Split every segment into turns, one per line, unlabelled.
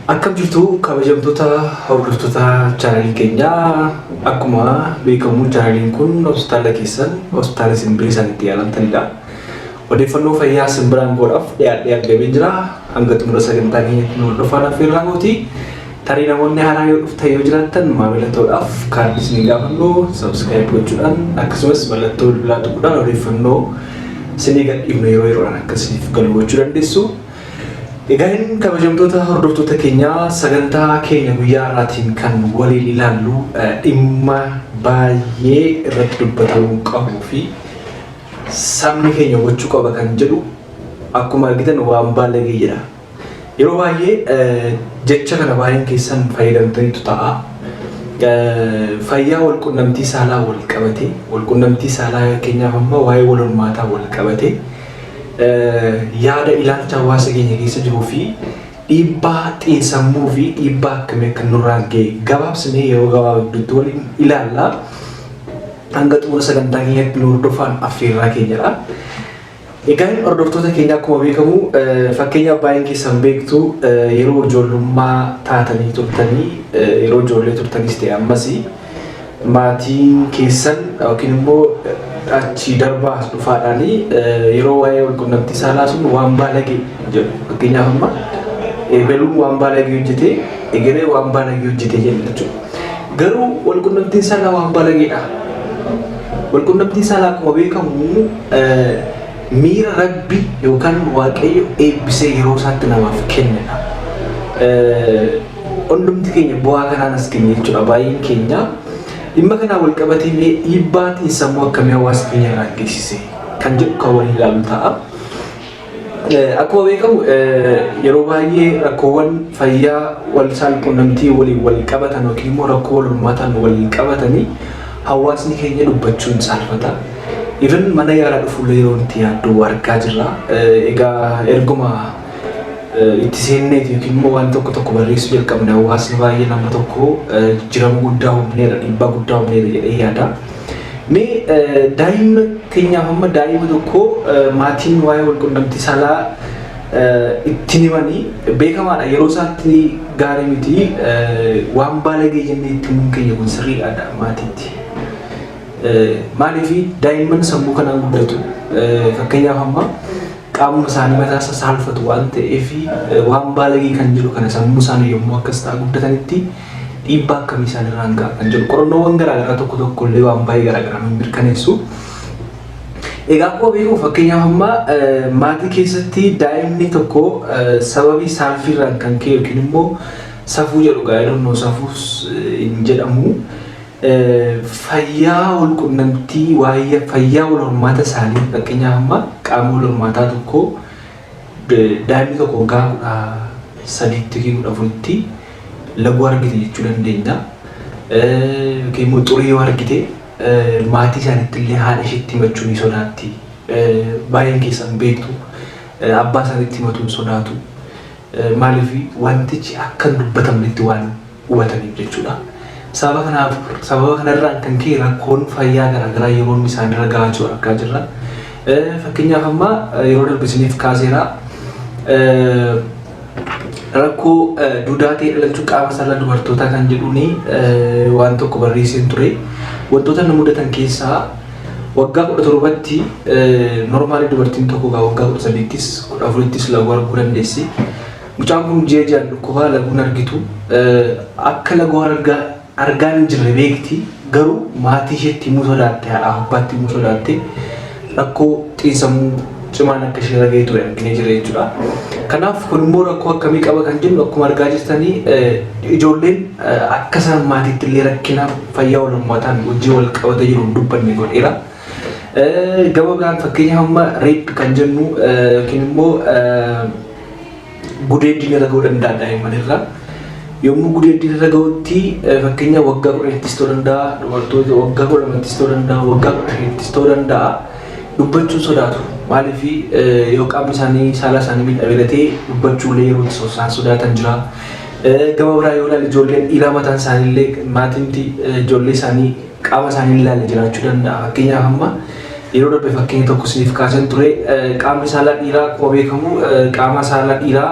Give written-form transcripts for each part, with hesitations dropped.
Akkam jirtu kabajamtoota hordoftoota chaanalii keenyaa. Akkuma beekamu chaanaliin kun hospitaala keessan hospitaala simbirii isaaniitti yaalamtanidha. Odeeffannoo fayyaa simbiraan godhaaf dhiyaadhee argamee jira. Hanga xumura sagantaa keenyatti nu hordofaa affeerraa gooti. Tarii namoonni haaraa yoo dhuftan yoo jiraattan maamila ta'uudhaaf kaardii isin gaafannu sabskiraayib gochuudhaan akkasumas mallattoo bilbilaa tuquudhaan odeeffannoo isinii gadhiifnu yeroo yeroodhaan akkasiif galu gochuu dandeessu. Egaan kabajamtoota hordoftoota keenyaa sagantaa keenya guyyaa har'aatiin kan waliin ilaallu dhimma baay'ee irratti dubbatamuu qabuu fi sabni keenya gochuu qaba kan jedhu akkuma argitan waan baay'ee jedha. Yeroo baay'ee jecha kana baay'een keessan fayyadamtaniitu ta'a. Fayyaa wal quunnamtii saalaa wal qabate wal quunnamtii saalaa keenyaaf amma waa'ee wal hormaataa wal qabate yaada ilaalcha hawaasa keenya keessa jiruu fi dhiibbaa xiinsammuu fi dhiibbaa akkamii akka nurraan ga'e gabaabsinee yeroo gabaabduutti waliin ilaalla. Hanga xumura sagantaa keenyatti nu hordofaan affeerraa keenyadha. Egaan hordoftoota keenya akkuma beekamu fakkeenyaaf baay'een keessan beektu yeroo ijoollummaa taatanii turtanii yeroo ijoollee turtanis ta'e ammas maatiin keessan yookiin immoo achi darbaa dhufaadhaanii yeroo waa'ee wal quunnamtii saalaa sun waan baalagee jedhu. Fakkeenyaaf amma eebeluun waan baalagee hojjetee egeree waan baalagee hojjetee jenna jechuudha. Garuu wal quunnamtiin saalaa waan baalageedha. Wal quunnamtiin saalaa akkuma beekamu miira rabbi yookaan waaqayyo eebbisee yeroo isaatti namaaf kennedha. Hundumti keenya bu'aa kanaan as keenya jechuudha. Baay'een keenya dhimma kanaa wal qabatee dhiibbaa xiinsammuu akkamii hawaasa keenya irraan geessise kan jedhu kan waliin ilaalu ta'a. Akkuma beekamu yeroo baay'ee rakkoowwan fayyaa wal quunnamtii waliin wal qabatan yookiin immoo rakkoo wal hormaataan wal qabatanii hawaasni keenya dubbachuun saalfata. Even mana yaalaa dhufuun yeroo itti yaaddu argaa jirra. Egaa erguma itti seenneeti yookiin immoo waan tokko barreessuu jalqabne hawaasni baay'ee nama tokko jirama guddaa humneera dhiibbaa guddaa humneera jedhee yaada. Mee daa'ima keenyaaf amma daa'ima tokko maatiin waa'ee wal quunnamtii saalaa ittiin himanii beekamaadha. Yeroo isaatti gaarii miti waan baalagee jennee itti himuun keenya kun sirriidha maatiitti. Maaliif daa'imman sammuu kanaan guddatu fakkeenyaaf amma qaamuma isaanii mataa isaa saalfatu waan ta'eef waan baalagee kan jiru kana sammuu isaanii yommuu akkas ta'a guddatanitti dhiibbaa akkamii isaan irraan ga'a kan jedhu qorannoowwan garaagaraa tokko illee waan baay'ee garaagaraa nu mirkaneessu. Egaa akkuma beekamu fakkeenyaaf amma maatii keessatti daa'imni tokko sababii saalfiirraan kan ka'e yookiin immoo safuu jedhu gaa'elonnoo safuus hin jedhamu. Fayyaa wal quunnamtii waa'ee fayyaa wal hormaata isaanii fakkeenyaaf amma qaama wal hormaataa tokko daa'imni tokko waggaa 13-14tti laguu argite jechuu dandeenya. Yookiin immoo xurii yoo argite maatii isaaniitti illee haadha isheetti himachuu ni sodaatti. Baay'een keessan beektu abbaa isaaniitti himatuun sodaatu. Maaliif wantichi akka hin dubbatamnetti waan hubataniif jechuudha. Sababa kanarraan kan ka'e rakkoon fayyaa garaagaraa yeroo isaan irra gahaa jiru argaa jirra. Fakkeenyaaf amma yeroo darbisiniif kaaseera rakkoo duudaa ta'e dhalachuu qaama saalaa dubartootaa kan jedhuuni waan tokko barreesseen ture. Wantoota nu mudatan keessaa waggaa 17tti normaalii dubartiin tokko waggaa 18ttis 14ttis laguu arguu dandeessi. Mucaan kun ji'a ja'an dhukkubaa laguun argitu akka laguu argaa hin jirre beekti. Garuu maatii isheetti himuu sodaatte haadha abbaatti himuu sodaatte rakkoo xiinsammuu cimaan akka ishee irra ga'ee ture arginee jira jechuudha. Kanaaf kun immoo rakkoo akkamii qaba kan jennu akkuma argaa jirtanii ijoolleen akka isaan maatiitti illee rakkina fayyaa wal hormaataan hojii wal qabatee jiru dubbanne godheera. Gama biraan fakkeenyaaf amma reep kan jennu yookiin immoo gudeeddiin irra ga'uu danda'a daa'imman irraa. Yommuu gudeeddiin irra ga'utti fakkeenya waggaa 10ttis ta'uu danda'a, dubartoota waggaa 12ttis ta'uu danda'a, waggaa 15ttis ta'uu danda'a. Dubbachuun sodaatu. Maaliif yoo qaamni isaanii saala isaanii miidhagee dubbachuullee yeroo isaan sodaatan jira. Gama biraa yoo ilaalle ijoolleen dhiiraa mataan isaaniillee maatiin ijoollee isaanii qaama isaanii ilaalle jiraachuu danda'a. Fakkeenyaaf amma yeroo darbe fakkeenya tokko isiniif kaasan ture qaamni saalaa dhiiraa akkuma beekamu qaama saalaa dhiiraa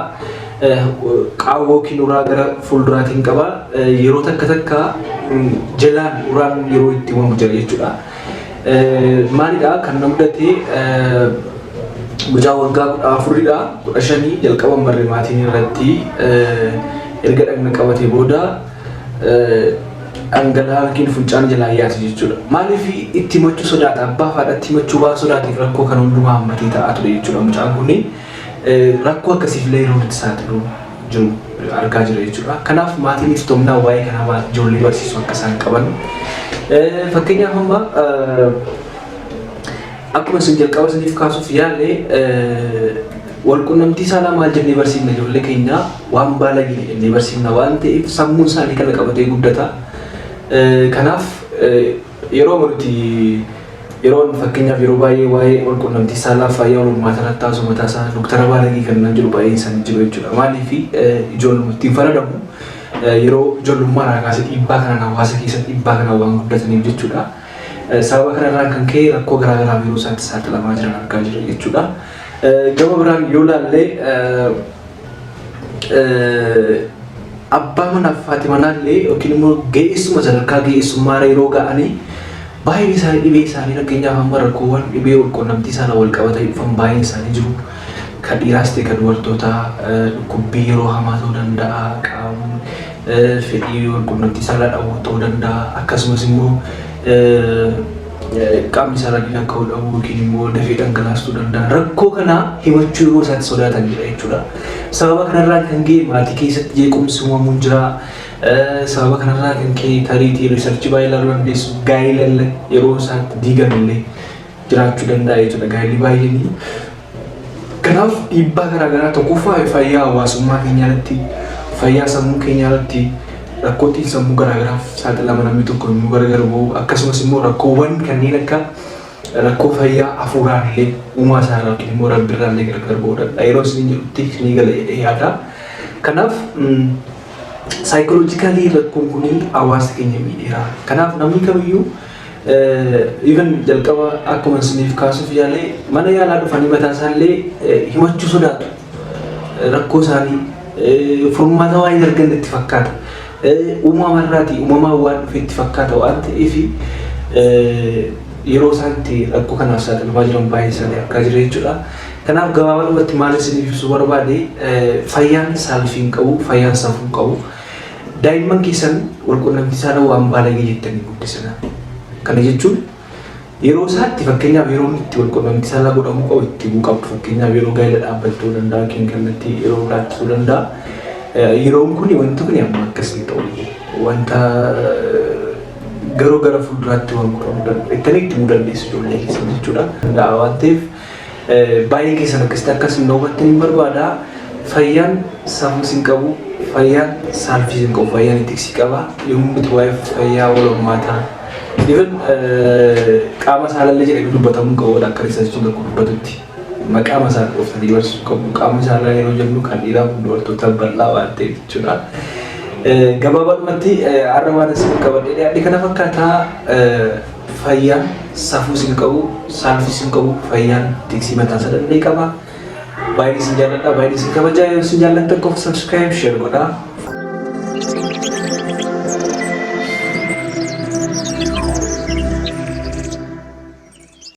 qaawwa yookiin uraa gara fuulduraatiin qaba yeroo takka jalaan uraan yeroo itti uumamu jira jechuudha. Maalidha kan nama mudate mucaa waggaa 14 jalqaba marree maatiin irratti erga dhagna qabatee booda dhangala'aa yookiin funcaan jalaa yaate jechuudha. Maaliif itti himachuu sodaata abbaa haadhatti himachuu waan sodaateef rakkoo kan hundumaa hammatee ta'aa ture jechuudha. Mucaan kun rakkoo akkasiif illee yeroo itti saaxilu jiru argaa jira jechuudha. Kanaaf maatiin iftoomnaa waa'ee kanaa ijoollee barsiisuu akka isaan qaban. Fakkeenyaaf amma akkuma isin jalqaba isiniif kaasuuf yaale walqunnamtii saalaa maal jennee barsiifna ijoollee keenya waan baalagee jennee barsiifna waan ta'eef sammuun isaanii kana qabatee guddata. Kanaaf yeroo fakkeenyaaf yeroo baay'ee waa'ee walqunnamtii saalaa fayyaa walummaa sanatti taasisu mataa isaa doktara baalagee kan jiru baay'ee isaanii jiru jechuudha. Maaliif ijoollumatti hin faradamu yeroo ijoollummaa irraa kaasee dhiibbaa kanaan hawaasa keessatti dhiibbaa kanaan waan guddataniif jechuudha. Sababa kanarraan kan ka'e rakkoo garaagaraa yeroo isaatti saaxilamaa jiran argaa jira jechuudha. Gama biraan yoo ilaalle abbaa manaaf haati manaallee yookiin immoo ga'eessuma sadarkaa ga'eessummaa yeroo ga'anii baay'een isaanii dhibee isaanii fakkeenyaaf amma rakkoowwan dhibee walqunnamtii saalaa wal qabatanii dhufan baay'een isaanii jiru. Kan dhiiraas ta'e kan dubartootaa dhukkubbii yeroo hamaa ta'uu danda'a qaama fedhii walqunnamtii saalaa dhabuu ta'uu danda'a akkasumas immoo qaamni saalaa dhiiraa ka'uu dhabuu yookiin immoo dafee dhangalaasuu danda'a. Rakkoo kana himachuu yeroo isaatti sodaatanidha jechuudha. Sababa kanarraa kan ka'e maatii keessatti jeequmsi uumamuun jira. Sababa kanarraa kan ka'e tariitii riisarchii baay'ee ilaaluu dandeessu gaa'elallee yeroo isaatti diigamillee jiraachuu danda'a jechuudha gaa'elli baay'een. Kanaaf dhiibbaa garaagaraa tokkoffaa fayyaa hawaasummaa keenyaa irratti fayyaa sammuu keenyaa irratti rakkootiin sammuu garaagaraaf saaxilama namni tokko immoo gargar ba'u akkasumas immoo rakkoowwan kanneen akka rakkoo fayyaa hafuuraan illee uumaa isaa irraa yookiin immoo rabbirraa illee gargar ba'uu danda'a. Yeroo isin jedhutti ni gala jedhee yaada. Kanaaf saayikoloojikaalii rakkoon kun hawaasa keenya miidheera. Kanaaf namni kamiyyuu even jalqaba akkuma isiniif kaasuuf yaale mana yaalaa dhufanii mataa isaallee himachuu sodaatu. Rakkoo isaanii furmaata waan hin arganne itti fakkaata. Uumamarraatii uumamaan waan dhufe itti fakkaata waan ta'eef yeroo isaanitti rakkoo kanaaf saaxilamaa jiran baay'ee isaanii argaa jira jechuudha. Kanaaf gabaabumatti maal isiniif ibsuu barbaade fayyaan saalfii hin qabu, fayyaan sammuu hin qabu. Daa'imman keessan walqunnamtii saalaa waan baalagee jettanii guddisana. Kana jechuun yeroo isaatti fakkeenyaaf yeroo itti walqunnamtii saalaa godhamuu qabu itti bu'uu qabdu. Fakkeenyaaf yeroo gaa'ela dhaabbattuu danda'a, yookiin kallattii yeroo biraattisuu danda'a. Yeroon kun wanti kun amma akkasii ta'u wanta garuu gara fuulduraatti waan godhamu dandeettanii itti himuu dandeessu ijoollee keessan jechuudha. Waan ta'eef baay'een keessan akkasitti hubattanii hin barbaada. Fayyaan sammuu hin qabu, fayyaan saalfii hin qabu, fayyaan itiksii qaba. Yommuu itti waa'ee fayyaa wal hormaataa even qaama saalallee jedhamee dubbatamuu qabu akka riisarchiin tokko dubbatutti. Maqaama saalaa dhuftanii barsiisuu qabu. Qaama saalaa yeroo jennu kan dhiiraa fi dubartoota bal'aa waan ta'eef jechuudha. Gabaabumatti har'a waan isin qabadhee dhiyaadhe kana fakkaataa fayyaan sammuu hin qabu, saalfii hin qabu, fayyaan tiksii mataa isaa danda'e qaba. Baay'ee isin jaalladha, baay'ee isin kabajaa. Yoo isin jaallattan qofa subscribe, share godhaa.